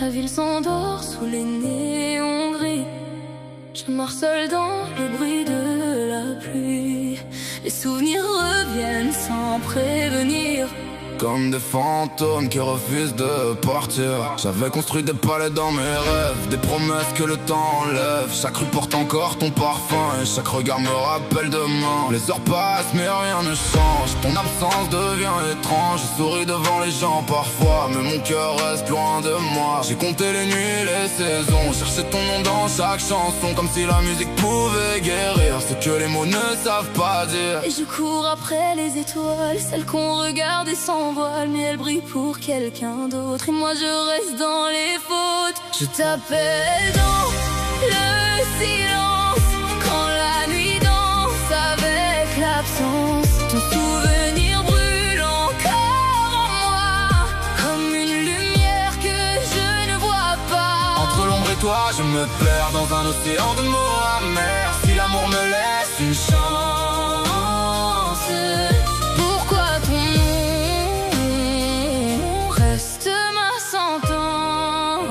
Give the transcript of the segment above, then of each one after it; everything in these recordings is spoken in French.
La ville s'endort sous les néons gris. Je marcelle dans le bruit de la pluie. Les souvenirs reviennent sans prévenir, comme des fantômes qui refusent de partir. J'avais construit des palais dans mes rêves, des promesses que le temps enlève. Chaque rue porte encore ton parfum et chaque regard me rappelle demain. Les heures passent mais rien ne change, ton absence devient étrange. Je souris devant les gens parfois, mais mon cœur reste loin de moi. J'ai compté les nuits, les saisons, cherché ton nom dans chaque chanson, comme si la musique pouvait guérir ce que les mots ne savent pas dire. Et je cours après les étoiles, celles qu'on regarde et s'envolent, mais elles brillent pour quelqu'un d'autre. Et moi je reste dans les fautes. Je t'appelle dans le silence, quand la nuit danse avec l'absence. Ton souvenir brûle encore en moi, comme une lumière que je ne vois pas. Entre l'ombre et toi, je me perds dans un océan de mots amers. Si l'amour me laisse une chance, pourquoi ton nom reste ma sentence?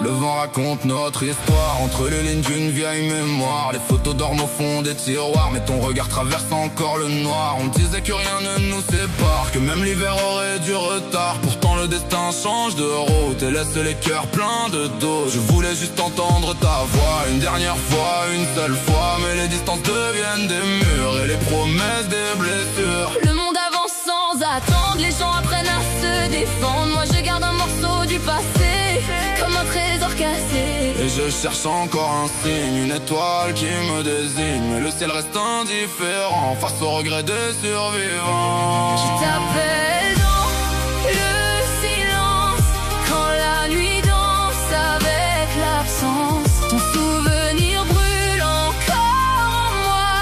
le vent raconte notre histoire entre les lignes d'une vieille mémoire. Les photos dorment au fond des tiroirs, mais ton regard traverse encore le noir. On disait que rien ne nous sépare, que même l'hiver aurait du retard. Pourtant le destin change de route et laisse les cœurs pleins de doutes. Je voulais juste entendre ta voix une dernière fois, une seule fois, mais les distances deviennent des murs et les promesses des blessures. Le monde avance sans attendre, les gens apprennent à se défendre. Moi je garde un morceau du passé, comme un trésor cassé. Et je cherche encore un signe, une étoile qui me désigne, mais le ciel reste indifférent face au regret des survivants. Je t'appelle dans le silence, quand la nuit danse avec l'absence. Ton souvenir brûle encore en moi,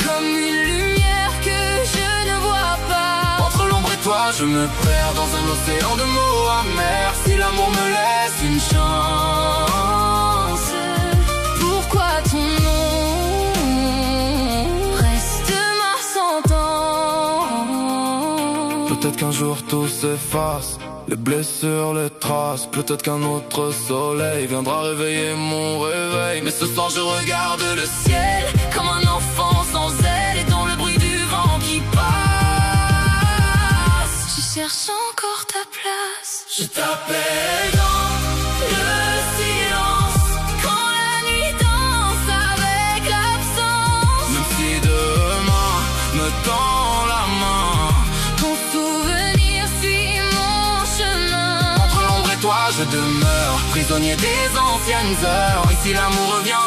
comme une lumière que je ne vois pas. Entre l'ombre et toi, je me perds dans un océan de mots amers. Si l'amour me laisse une chance, pourquoi ton nom reste ma sentence? peut-être qu'un jour tout s'efface, les blessures, les traces. Peut-être qu'un autre soleil viendra réveiller mon réveil. Mais ce soir je regarde le ciel comme un enfant sans aile et dans le bruit du vent qui passe. Je cherche encore ta place. je t'appelle dans Le silence, quand la nuit danse avec l'absence. même si demain me tend la main. Ton souvenir suit mon chemin. Entre l'ombre et toi, je demeure prisonnier des anciennes heures. Et si l'amour revient